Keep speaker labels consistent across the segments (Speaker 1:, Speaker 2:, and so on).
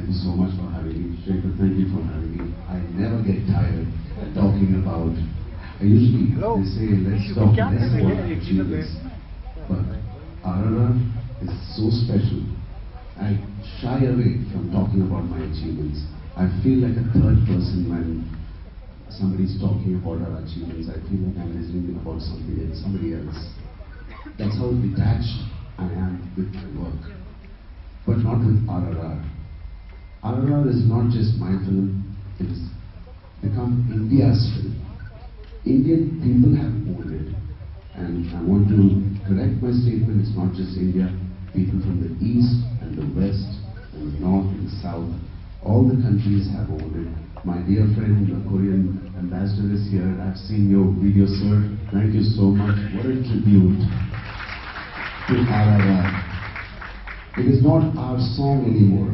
Speaker 1: Thank you so much for having me. Shekhar, thank you for having me. I never get tired talking about. I usually they say let's talk less about achievements, but RRR is so special. I shy away from talking about my achievements. I feel like a third person when somebody's talking about our achievements. I feel like I'm listening about somebody else. That's how detached I am with my work. But not with RRR. RRR is not just my film, it has become India's film. Indian people have owned it. And I want to correct my statement, it's not just India. People from the East and the West and the North and the South, all the countries have owned it. My dear friend, the Korean ambassador is here. I've seen your video, sir. Thank you so much. What a tribute to RRR. It is not our song anymore.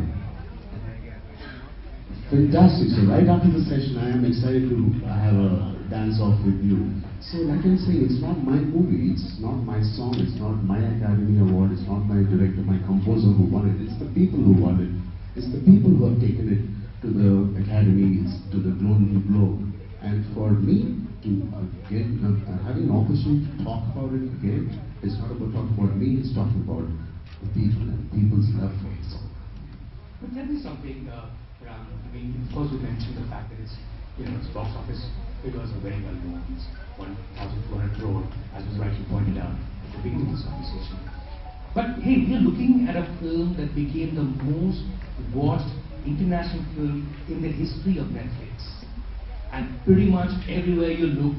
Speaker 1: Fantastic. So right after the session, I am excited to have a dance off with you. So like I'm saying, it's not my movie, it's not my song, it's not my Academy Award, it's not my director, my composer who won it. It's the people who won it. It's the people who have taken it to the academies, to the globe. And for me to again having an opportunity to talk about it again, it's not about talking about me, it's talking about the people and people's love for it.
Speaker 2: But tell me something, Ram. I mean, of course, you mentioned the fact that it's box office figures are very well known. It's 1,400 crore, as was rightly pointed out at the beginning of this conversation. But hey, we are looking at a film that became the most watched international film in the history of Netflix. And pretty much everywhere you look,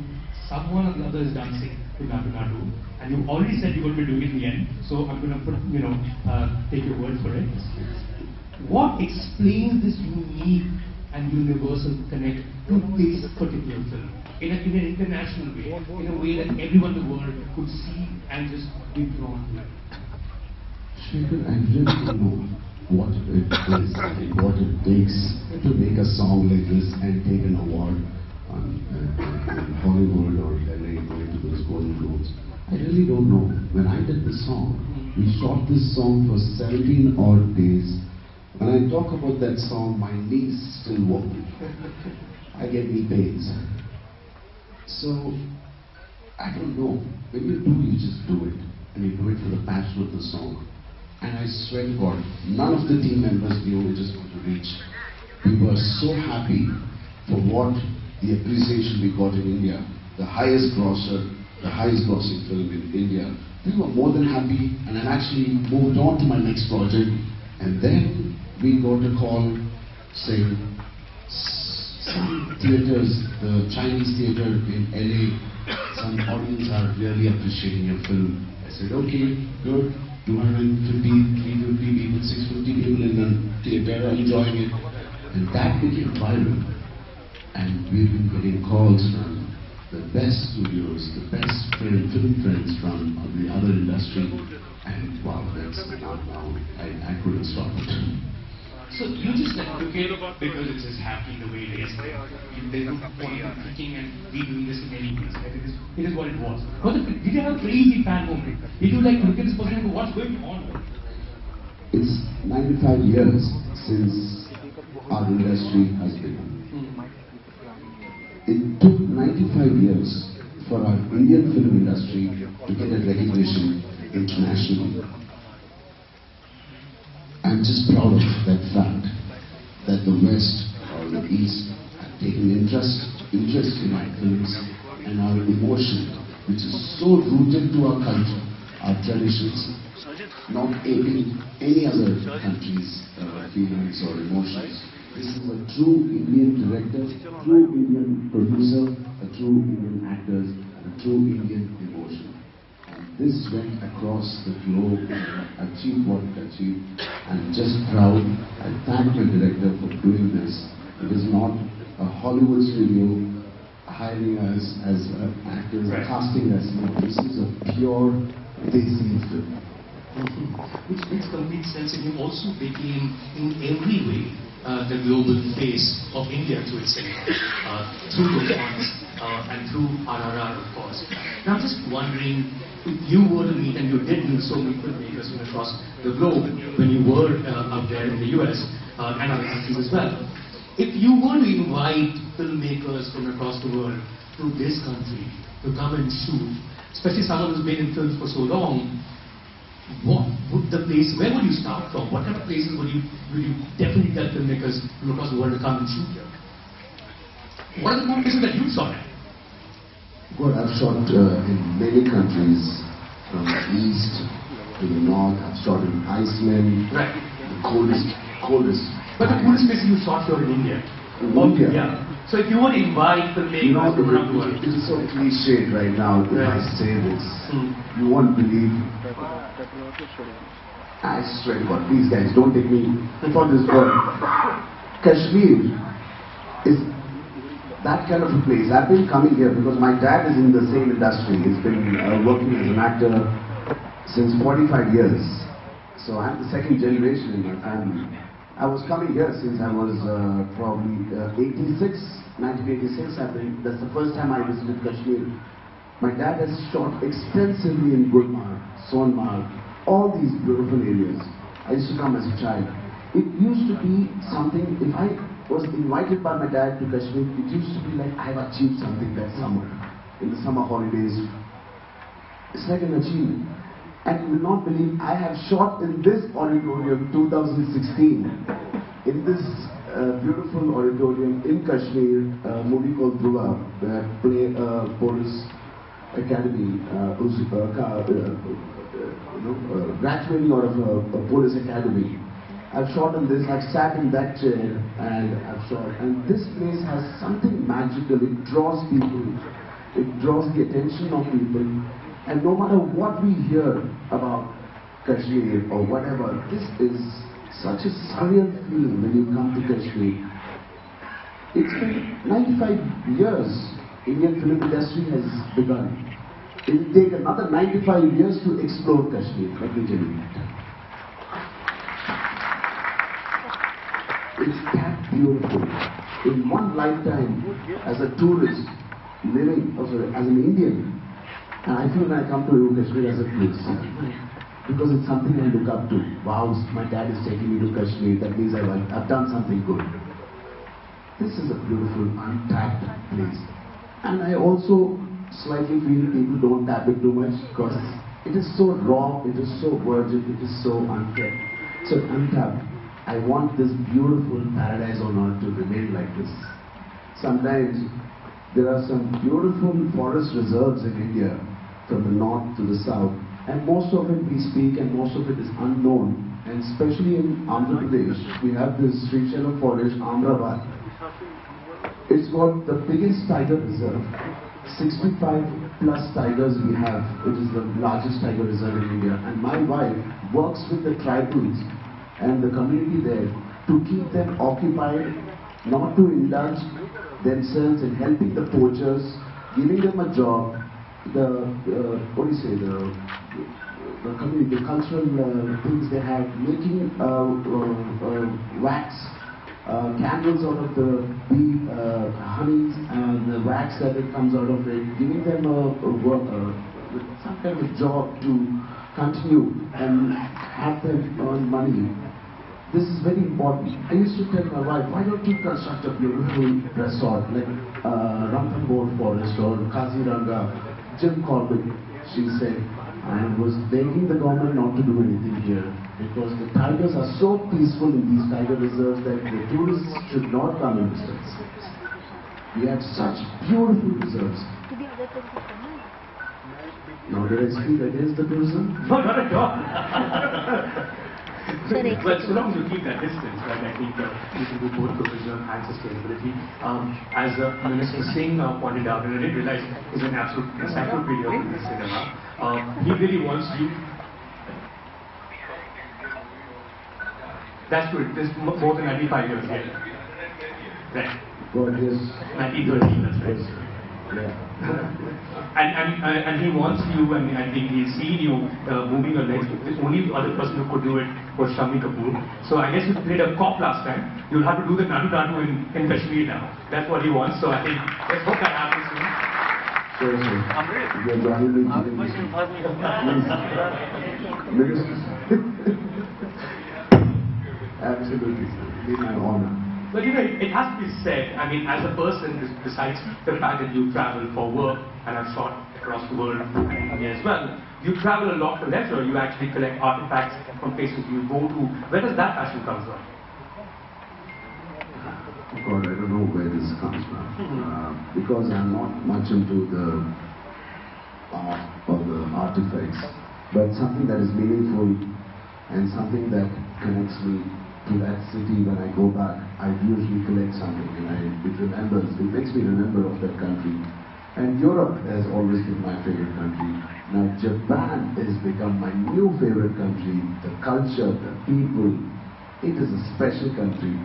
Speaker 2: someone or the other is dancing to Nadu Nadu. And you already said you will be doing it in the end, so I'm going to take your word for it. What explains this unique and universal connect to this particular film in an international way, in a way that everyone in the world could see and just be drawn to it?
Speaker 1: Shekhar, I really don't know what it is and what it takes to make a song like this and take an award on Hollywood or LA, going to those Golden Globes. I really don't know. When I did the song, we shot this song for 17 odd days. When I talk about that song, my knees still wobble. I get knee pains. So, I don't know. When you do, you just do it. And you do it for the passion of the song. And I swear to God, none of the team members knew it was going to reach. We were so happy for what the appreciation we got in India. The highest grosser, the highest grossing film in India. We were more than happy, and I actually moved on to my next project. And then we got a call saying, some theaters, the Chinese theater in LA, some audience are really appreciating your film. I said, okay, good. 250, 350 people, 650 people in the theater are enjoying it. And that became viral. And we've been getting calls from the best studios, the best film friends from the other industry. And wow, that's now I couldn't stop it.
Speaker 2: So you just took it because it's just happening the way it is. There's no point in thinking and redoing this in any case. It is what it was. Did you have a crazy fan moment? Did you look at this person and go, what's going on?
Speaker 1: It's 95 years since our industry has begun. It took 95 years for our Indian film industry to get a recognition internationally. I'm just proud of that fact that the West or the East have taken interest in my films and our emotion, which is so rooted to our culture, our traditions, not aping any other country's feelings or emotions. This is a true Indian director, true Indian producer, a true Indian actor, and a true Indian emotion. This went across the globe and achieved what it achieved. I'm just proud. I thank my director for doing this. It is not a Hollywood studio hiring us as actors, casting us. No, this is a pure Desi film.
Speaker 2: Which makes complete sense, and you also became, in every way, the global face of India through its cinema, through the funds, and through RRR, of course. Now, I'm just wondering, if you were to meet, and you did meet so many filmmakers from across the globe when you were up there in the US, and other countries as well. If you were to invite filmmakers from across the world to this country to come and shoot, especially someone who's been in films for so long, what would the place, where would you start from? What kind of places would you definitely tell filmmakers from across the world to come and shoot here? What are the places that you shot at?
Speaker 1: Well, I've shot in many countries, from the east to the north. I've shot in Iceland,
Speaker 2: Right.
Speaker 1: the coldest.
Speaker 2: But the coolest place you shot here in India.
Speaker 1: In India?
Speaker 2: Yeah. So if you were to invite filmmakers
Speaker 1: You know,
Speaker 2: from around the world.
Speaker 1: it is so cliched right now if I say this. You won't believe. I swear to God, please guys, don't take me for this word. Kashmir is that kind of a place. I've been coming here because my dad is in the same industry. He's been working as an actor since 45 years. So I'm the second generation in my family. I was coming here since I was probably 1986. That's the first time I visited Kashmir. My dad has shot extensively in Gulmarg, Sonmarg, all these beautiful areas. I used to come as a child. It used to be something, if I was invited by my dad to Kashmir, it used to be like I have achieved something that summer, in the summer holidays. It's like an achievement. And you will not believe, I have shot in this auditorium 2016, in this beautiful auditorium in Kashmir, a movie called Dhruva, where I play police academy, graduating out of a police academy. I've shot in this, I've sat in that chair, and I've shot. And this place has something magical. It draws people. It draws the attention of people. And no matter what we hear about Kashmir or whatever, this is such a surreal feeling when you come to Kashmir. It's been 95 years Indian film industry has begun. It will take another 95 years to explore Kashmir, let me tell you that. It's that beautiful. In one lifetime, as a tourist, living, as an Indian, and I feel when I come to Kashmir as a place, because it's something I look up to. Wow, my dad is taking me to Kashmir, that means I've done something good. This is a beautiful, untapped place. And I also slightly feel people don't tap it too much, because it is so raw, it is so virgin, it is so unkept, so untapped. I want this beautiful paradise on earth to remain like this. Sometimes there are some beautiful forest reserves in India, from the north to the south, and most of it we speak and most of it is unknown. And especially in Andhra Pradesh, we have this Srinagar forest, Amravati. It's got the biggest tiger reserve. 65 plus tigers we have. It is the largest tiger reserve in India. And my wife works with the tribals and the community there to keep them occupied, not to indulge themselves in helping the poachers, giving them a job, the community, the cultural things they have, making wax, candles out of the bee honeys and the wax that it comes out of it, giving them some kind of job to continue and have them earn money. This is very important. I used to tell my wife, why don't you construct a beautiful resort like Ranthambore Forest or Kaziranga, Jim Corbett, she said. I was begging the government not to do anything here because the tigers are so peaceful in these tiger reserves that the tourists should not come and visit. We have such beautiful reserves. Now did I speak against the tourism?
Speaker 2: No, not at all. But so long as you keep that distance, right, I think you can do both tourism and sustainability. As Minister Singh pointed out, and I didn't realize he's an absolute encyclopedia in this cinema. He really wants you. That's good. There's more than 95 years here. Right.
Speaker 1: God, yes.
Speaker 2: 1913, that's right.
Speaker 1: Yeah.
Speaker 2: And he wants you, and I think he's seen you moving your legs. The only other person who could do it was Shami Kapoor. So I guess you played a cop last time. You'll have to do the Nadu Nadu in Kashmir now. That's what he wants. So I think let's hope that happens soon.
Speaker 1: Sure, sir. You're joining me. Absolutely, sir. It is my honor.
Speaker 2: But you know, it has to be said, I mean, as a person, besides the fact that you travel for work and have shot across the world and India as well, you travel a lot for leisure. You actually collect artifacts from places you go to. Where does that passion come from?
Speaker 1: God, I don't know where this comes from. Because I'm not much into the art or the artifacts, but something that is meaningful and something that connects me to that city. When I go back, I usually collect something and it makes me remember of that country. And Europe has always been my favorite country. Now Japan has become my new favorite country. The culture, the people, it is a special country.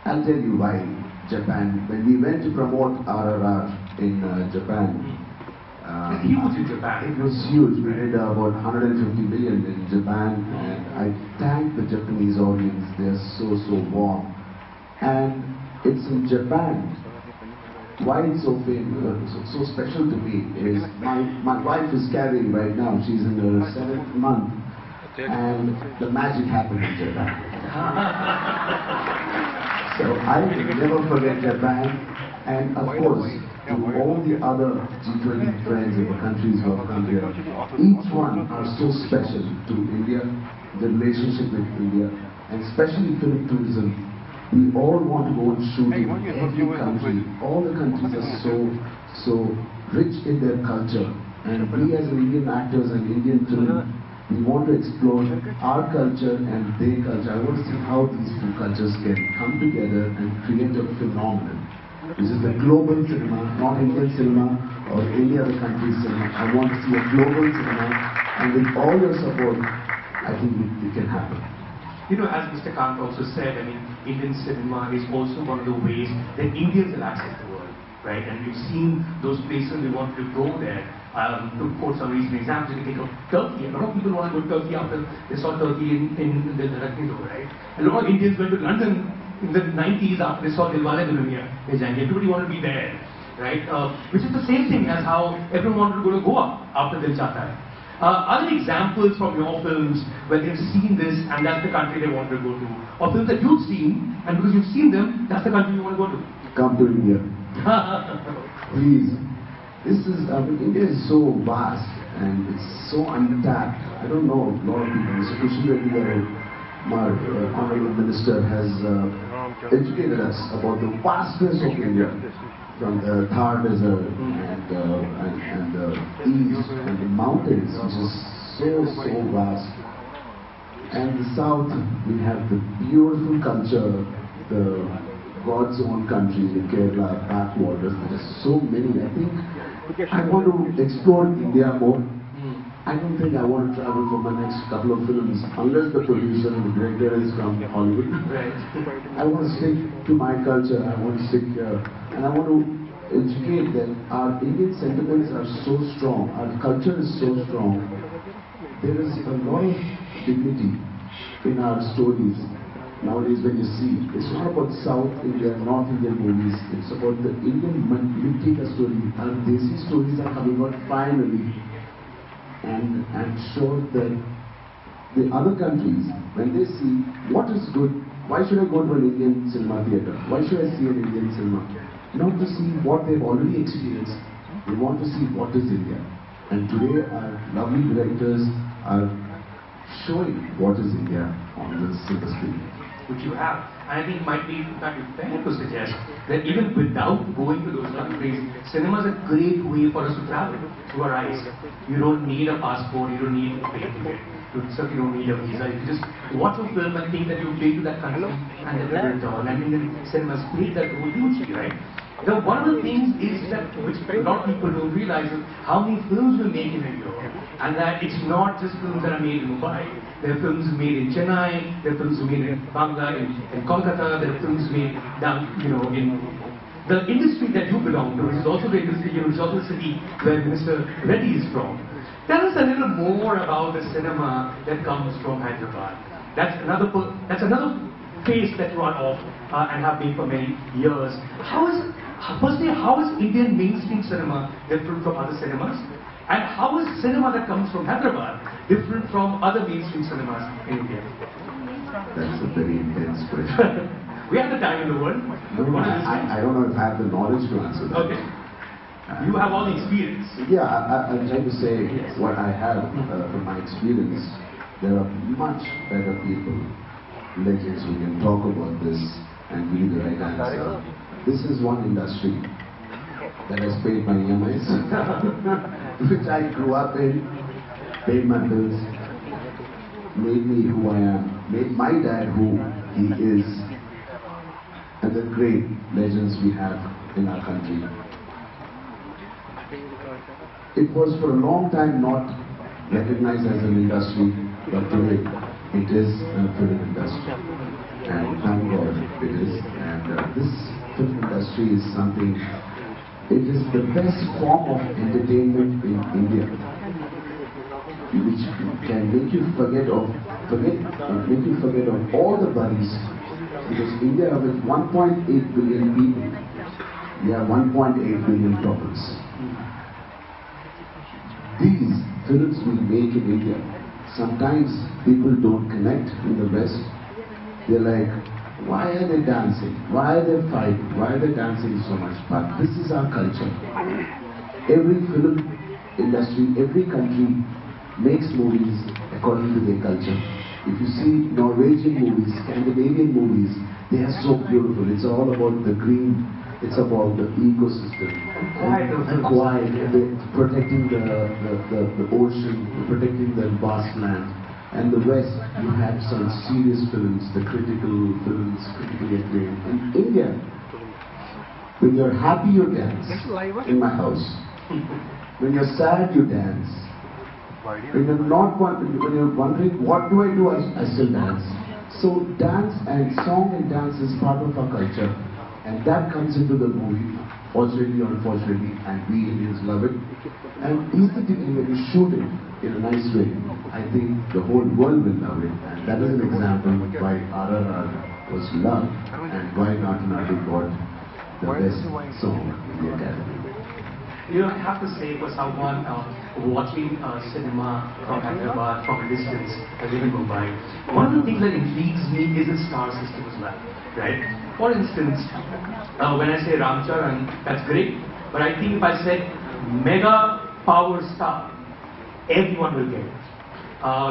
Speaker 1: I'll tell you why Japan. When we went to promote RRR in Japan,
Speaker 2: It's huge in Japan.
Speaker 1: it was huge. We did about 150 million in Japan, and I thank the Japanese audience. They are so warm. And it's in Japan. Why it's so famous, so special to me is my wife is carrying right now. She's in her 7th month, and the magic happened in Japan. So I will never forget Japan, and of course, to all the other G20 friends in the countries who have come here, each one are so special to India, the relationship with India, and especially film tourism. We all want to go and shoot in every country. All the countries are so rich in their culture, and we as Indian actors and Indian film, we want to explore our culture and their culture. I want to see how these two cultures can come together and create a phenomenon. This is the global cinema, not Indian cinema or any other country's cinema. I want to see a global cinema, and with all your support, I think it can happen.
Speaker 2: You know, as Mr. Kant also said, I mean, Indian cinema is also one of the ways that Indians have access to the world, right? And we've seen those places, we want to go there. To quote some recent examples, you think of Turkey. A lot of people want to go to Turkey after they saw Turkey in the Rakhine, right? A lot of Indians went to London in the 90s after they saw Dilwale Dulhaniya Le Jayenge. Everybody wanted to be there, right? Which is the same thing as how everyone wanted to go to Goa after Dil Chahta Hai. Other examples from your films where they've seen this and that's the country they want to go to, or films that you've seen and because you've seen them, that's the country you want to go to?
Speaker 1: Come to India. Please. I mean, India is so vast and it's so untapped. I don't know, a lot of people, Mr. Kashmir Valley, our Honorable Minister has educated us about the vastness of India, from the Thar Desert and the east and the mountains, which is so vast. And the south, we have the beautiful culture, the God's own country, the Kerala backwaters. There are so many. I think I want to explore India more. I don't think I want to travel for my next couple of films unless the producer and the director is from Hollywood.
Speaker 2: Right.
Speaker 1: I want to stick to my culture. I want to stick here, and I want to educate that our Indian sentiments are so strong. Our culture is so strong. There is a lot of dignity in our stories. Nowadays when you see, it's not about South India, North Indian movies, it's about the Indian Mitika story. Our Desi stories are coming out finally. And I'm sure that the other countries, when they see what is good, why should I go to an Indian cinema theatre? Why should I see an Indian cinema? Not to see what they've already experienced, they want to see what is India. And today our lovely directors are showing what is India on the silver screen.
Speaker 2: Which you have. And I think it might be, in fact, fair to suggest that even without going to those countries, cinema is a great way for us to travel through our eyes. You don't need a passport, you don't need a plane ticket, you certainly don't need a visa. You just watch a film and think that you've been to that country and then return. I mean, the cinemas played that role hugely, right? You know, one of the things is that, which a lot of people don't realize, is how many films we make in a year. And that it's not just films that are made in Mumbai. There are films made in Chennai, there are films made in Bangla, in Kolkata, there are films made down, in the industry that you belong to, which is also the industry, which is also the city where Mr. Reddy is from. Tell us a little more about the cinema that comes from Hyderabad. That's another face that you are of and have been for many years. Firstly, how is Indian mainstream cinema different from other cinemas? And how is cinema that comes from Hyderabad different from other mainstream cinemas in India?
Speaker 1: That's a very this question.
Speaker 2: We have the time in the world.
Speaker 1: No, I don't know if I have the knowledge to answer that.
Speaker 2: Okay. You have all the experience.
Speaker 1: Yeah, I'm trying to say what I have from my experience. There are much better people, legends, who can talk about this and give you the right answer. This is one industry that has paid my EMIs, which I grew up in, paid my bills, made me who I am, made my dad who he is, and the great legends we have in our country. It was for a long time not recognized as an industry, but today it is a film industry. And thank God it is. And this film industry is something, it is the best form of entertainment in India, which can make you forget of all the worries. Because India, with 1.8 billion people, we have 1.8 billion problems. These films we make in India, sometimes people don't connect in the West. They're like, why are they dancing? Why are they fighting? Why are they dancing so much? But this is our culture. Every film industry, every country makes movies according to their culture. If you see Norwegian movies, Scandinavian movies, they are so beautiful. It's all about the green. It's about the ecosystem, and quiet, and protecting the ocean, protecting the vast land. And the West, you have some serious films, the critical films, critically acclaimed. In India, when you're happy, you dance in my house. When you're sad, you dance. When you're wondering, what do, I still dance. So dance and song and dance is part of our culture. And that comes into the movie, fortunately or unfortunately, and we Indians love it. And easily when you shoot it in a nice way, I think the whole world will love it. And that is an example why RRR was loved and why Natanadu got the best song in the Academy.
Speaker 2: You know, I have to say, for someone watching cinema from Hyderabad from a distance, I live in Mumbai, one of the things that intrigues me is the star system as well, right? For instance, when I say Ram Charan, that's great, but I think if I said mega power star, everyone will get it.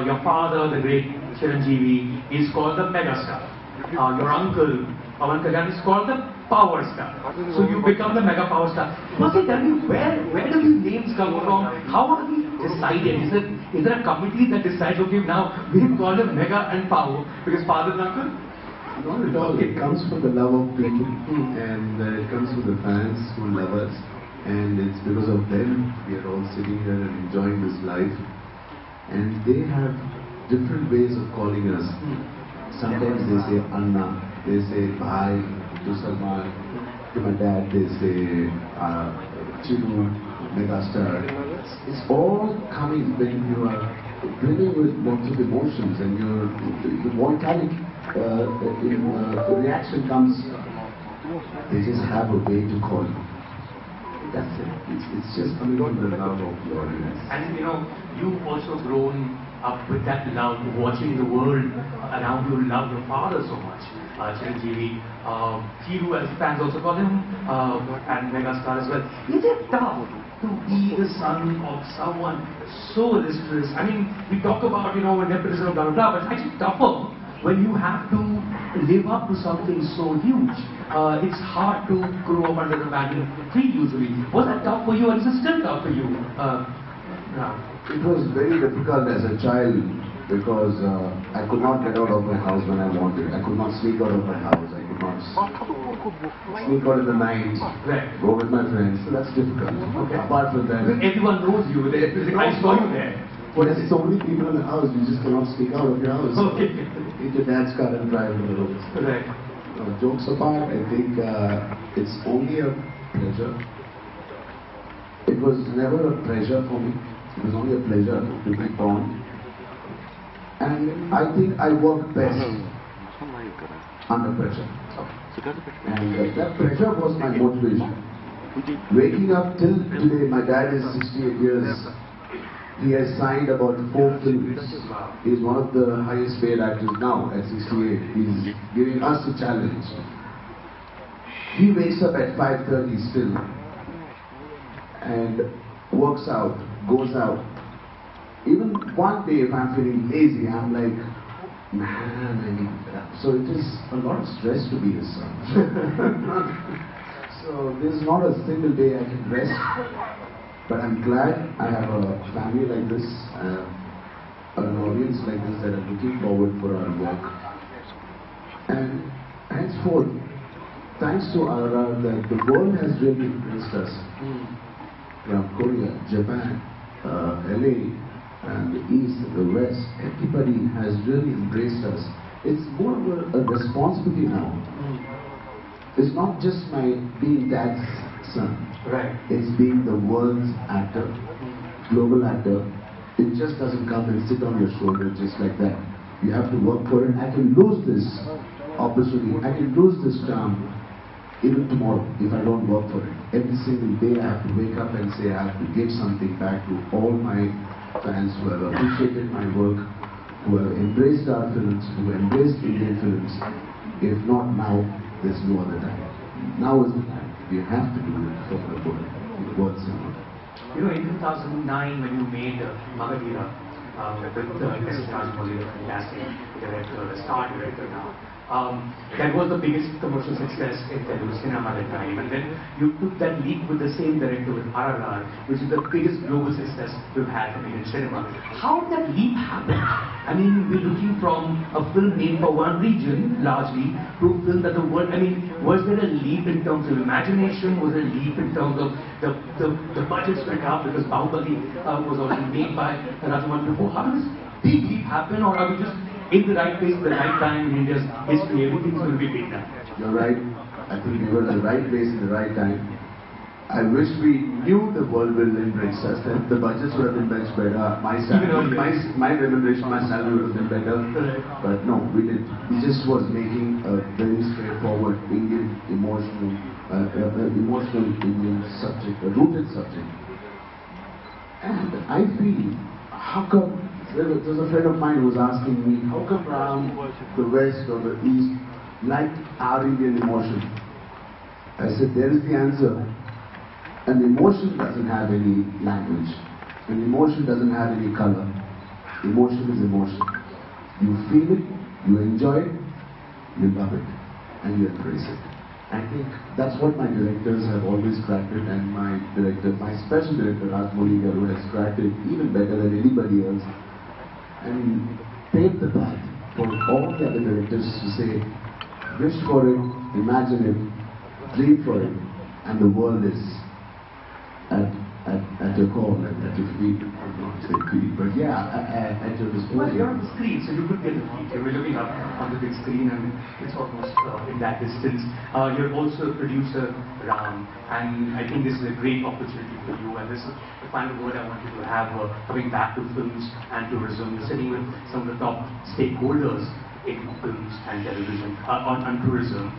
Speaker 2: Your father, the great Chiranjeevi, is called the mega star. Your uncle, Pawan Kalyan, is called the power star. So you become the mega power star. Firstly, tell me, where do these names come from? How are these decided? Is there a committee that decides, okay, now we've called them mega and power because father and uncle?
Speaker 1: Not at all. It comes from the love of people, and it comes from the fans who love us, and it's because of them we are all sitting here and enjoying this life. And they have different ways of calling us. Sometimes they say Anna, they say Bhai, to Salman, to my dad they say Chidu, megastar. It's all coming when you are brimming with lots of emotions, and the volcanic the reaction comes. They just have a way to call you. That's it. It's just coming from the love of the audience.
Speaker 2: And you know, you've also grown up with that love, watching the world around you, love your father so much. Chiranjeevi, Chiru as fans also call him, and megastar as well. Is it tough to be the son of someone so illustrious? I mean, we talk about, you know, nepotism, blah, blah, blah, but it's actually tougher when you have to live up to something so huge. It's hard to grow up under the banyan tree usually. Was that tough for you, or is it still tough for you now?
Speaker 1: It was very difficult as a child because I could not get out of my house when I wanted. I could not sneak out of my house. I could not sneak out in the night, go with my friends. So that's difficult.
Speaker 2: Okay.
Speaker 1: Apart from that,
Speaker 2: everyone knows you. I saw you there.
Speaker 1: But there's so many people in the house, you just cannot sneak out of your house.
Speaker 2: Okay.
Speaker 1: Take your dad's car and drive on the roads.
Speaker 2: Right.
Speaker 1: Jokes apart, I think it's only a pleasure. It was never a pressure for me. It was only a pleasure to be born. And I think I work best under pressure. And that pressure was my motivation. Waking up till today, my dad is 68 years He has signed about 4 films. He is one of the highest paid actors now at 68. He's giving us a challenge. He wakes up at 5:30 still and works out, goes out. Even one day if I'm feeling lazy, I'm like, man, I need that. So it is a lot of stress to be his son. So there's not a single day I can rest. But I'm glad I have a family like this, an audience like this that are looking forward for our work. And henceforth, thanks to RRR, the world has really embraced us. From Korea, Japan, LA, and the East, and the West, everybody has really embraced us. It's more of a responsibility now. It's not just my being dad's son.
Speaker 2: Right.
Speaker 1: It's being the world's actor, global actor. It just doesn't come and sit on your shoulder just like that. You have to work for it. I can lose this opportunity. I can lose this charm even tomorrow if I don't work for it. Every single day I have to wake up and say I have to give something back to all my fans who have appreciated my work, who have embraced our films, who have embraced Indian films. If not now, there's no other time. Now is the time. We have to do it for the world cinema.
Speaker 2: You know, in 2009 when you made Magadira, with S. Rajmouli, a fantastic director, a star director now. That was the biggest commercial success in Telugu cinema at the time, and then you took that leap with the same director with RRR, which is the biggest global success we've had from Indian cinema. How did that leap happen? I mean, we're looking from a film made for one region, largely, to a film that the world, I mean, was there a leap in terms of imagination? Was there a leap in terms of the budgets went up because Bahubali was already made by Rajamouli before? How did this big leap happen, or are we just in the right place, the right time in India's history? Everything's going to be big now.
Speaker 1: You're right. I think we were in the right place in the right time. I wish we knew the world will embrace us, that the budgets would have been much better. My salary, my remuneration, my salary would have been better. But no, we didn't. We just was making a very straightforward Indian emotional Indian subject, a rooted subject. And I feel, how come? There was a friend of mine who was asking me, how come around the West or the East like our Indian emotion? I said, there is the answer. An emotion doesn't have any language. An emotion doesn't have any color. Emotion is emotion. You feel it, you enjoy it, you love it, and you embrace it. I think that's what my directors have always cracked it, and my special director, Rajmouli Garu, has cracked it even better than anybody else. And paved the path for all the other directors to say, wish for it, imagine it, dream for it, and the world is at your call, at your feet. I'm not say feet, but yeah, at your disposal.
Speaker 2: Well, you're on the screen, so you could get the feet. You're looking up on the big screen, and it's almost in that distance. You're also a producer, Ram, and I think this is a great opportunity for you. And this is the final word I want you to have coming back to films and tourism. You're sitting with some of the top stakeholders in films and television on tourism.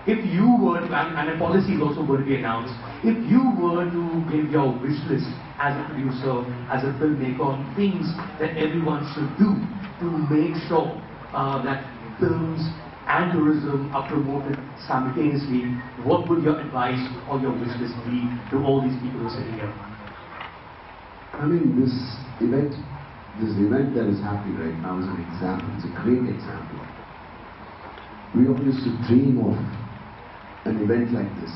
Speaker 2: If you were to, and a policy is also going to be announced, if you were to give your wish list as a producer, as a filmmaker, on things that everyone should do to make sure that films and tourism are promoted simultaneously, what would your advice or your wish list be to all these people who are sitting here?
Speaker 1: I mean, this event that is happening right now is an example. It's a great example. We all used to dream of an event like this.